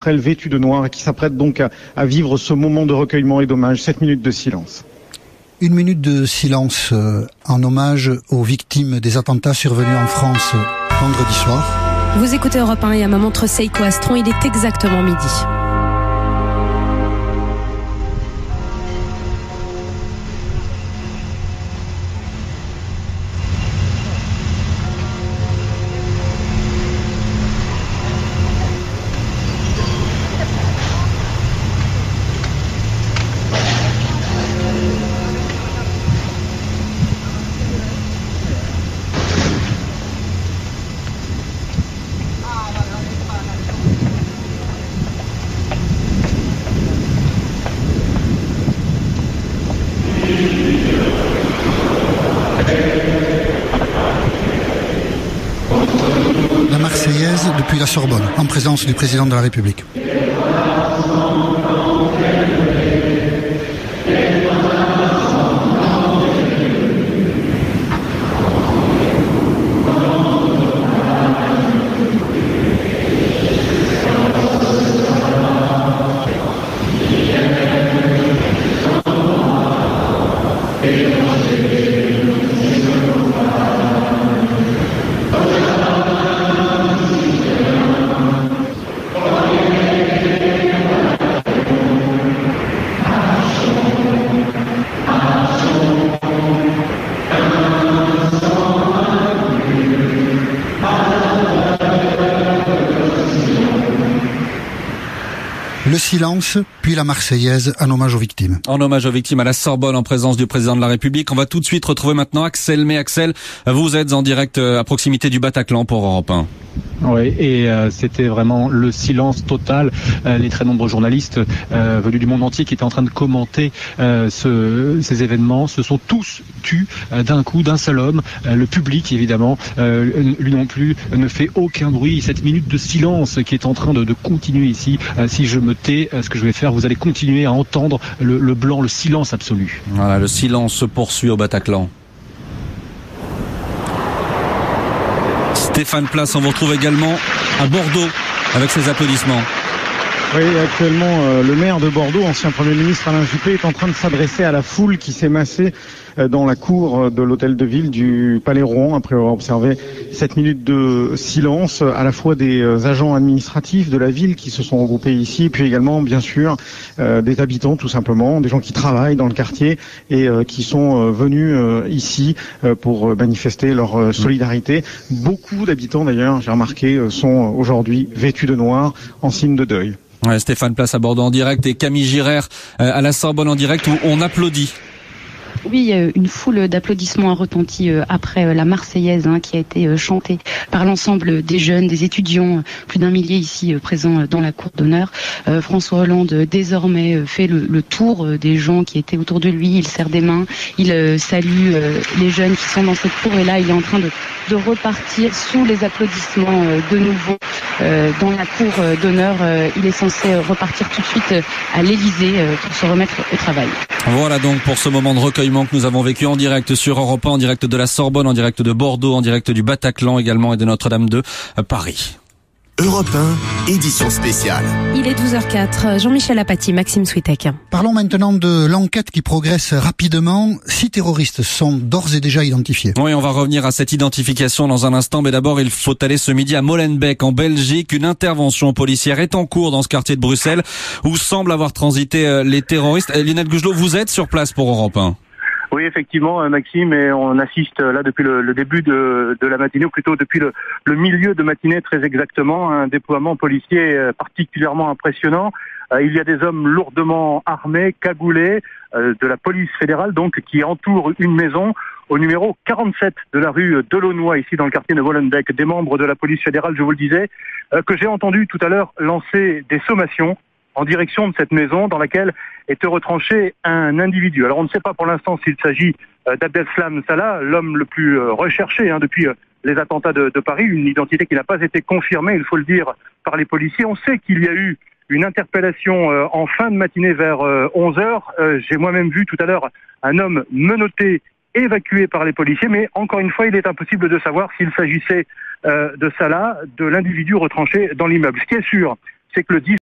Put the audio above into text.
Elle vêtue de noir et qui s'apprête donc à vivre ce moment de recueillement et d'hommage. 7 minutes de silence. Une minute de silence en hommage aux victimes des attentats survenus en France vendredi soir. Vous écoutez Europe 1 et à ma montre Seiko Astron, il est exactement midi. La Marseillaise depuis la Sorbonne, en présence du président de la République. Le silence, puis la Marseillaise, en hommage aux victimes. En hommage aux victimes à la Sorbonne, en présence du président de la République. On va tout de suite retrouver maintenant Axel May. Axel, vous êtes en direct à proximité du Bataclan pour Europe 1. Oui, et c'était vraiment le silence total. Les très nombreux journalistes venus du monde entier qui étaient en train de commenter ces événements se sont tous tus d'un coup, d'un seul homme. Le public, évidemment, lui non plus, ne fait aucun bruit. Cette minute de silence qui est en train de continuer ici. Si je me tais, ce que je vais faire, vous allez continuer à entendre le blanc, le silence absolu. Voilà, le silence se poursuit au Bataclan. Stéphane Place, on vous retrouve également à Bordeaux avec ses applaudissements. Oui, actuellement, le maire de Bordeaux, ancien Premier ministre Alain Juppé, est en train de s'adresser à la foule qui s'est massée dans la cour de l'hôtel de ville du Palais Rohan, après avoir observé 7 minutes de silence, à la fois des agents administratifs de la ville qui se sont regroupés ici, puis également, bien sûr, des habitants, tout simplement, des gens qui travaillent dans le quartier et qui sont venus ici pour manifester leur solidarité. Beaucoup d'habitants, d'ailleurs, j'ai remarqué, sont aujourd'hui vêtus de noir en signe de deuil. Ouais, Stéphane Place à Bordeaux en direct et Camille Girard à la Sorbonne en direct où on applaudit. Oui, une foule d'applaudissements a retenti après la Marseillaise qui a été chantée par l'ensemble des jeunes, des étudiants, plus d'1 millier ici présents dans la cour d'honneur. François Hollande désormais fait le tour des gens qui étaient autour de lui, il serre des mains, il salue les jeunes qui sont dans cette cour et là il est en train de repartir sous les applaudissements de nouveau dans la cour d'honneur. Il est censé repartir tout de suite à l'Élysée pour se remettre au travail. Voilà donc pour ce moment de recueillement que nous avons vécu en direct sur Europe 1, en direct de la Sorbonne, en direct de Bordeaux, en direct du Bataclan également et de Notre-Dame de Paris. Europe 1, édition spéciale. Il est 12h04. Jean-Michel Apathy, Maxime Switek. Parlons maintenant de l'enquête qui progresse rapidement. 6 terroristes sont d'ores et déjà identifiés. Oui, on va revenir à cette identification dans un instant, mais d'abord il faut aller ce midi à Molenbeek en Belgique. Une intervention policière est en cours dans ce quartier de Bruxelles où semblent avoir transité les terroristes. Lionel Gougelot, vous êtes sur place pour Europe 1. Oui, effectivement, Maxime, et on assiste là depuis le début de la matinée, ou plutôt depuis le milieu de matinée très exactement, un déploiement policier particulièrement impressionnant. Il y a des hommes lourdement armés, cagoulés, de la police fédérale, donc, qui entourent une maison au numéro 47 de la rue Delaunoy, ici dans le quartier de Molenbeek. Des membres de la police fédérale, je vous le disais, que j'ai entendu tout à l'heure lancer des sommations en direction de cette maison dans laquelle était retranché un individu. Alors on ne sait pas pour l'instant s'il s'agit d'Abdeslam Salah, l'homme le plus recherché depuis les attentats de Paris, une identité qui n'a pas été confirmée, il faut le dire, par les policiers. On sait qu'il y a eu une interpellation en fin de matinée vers 11h. J'ai moi-même vu tout à l'heure un homme menotté, évacué par les policiers, mais encore une fois, il est impossible de savoir s'il s'agissait de Salah, de l'individu retranché dans l'immeuble. Ce qui est sûr, c'est que le 10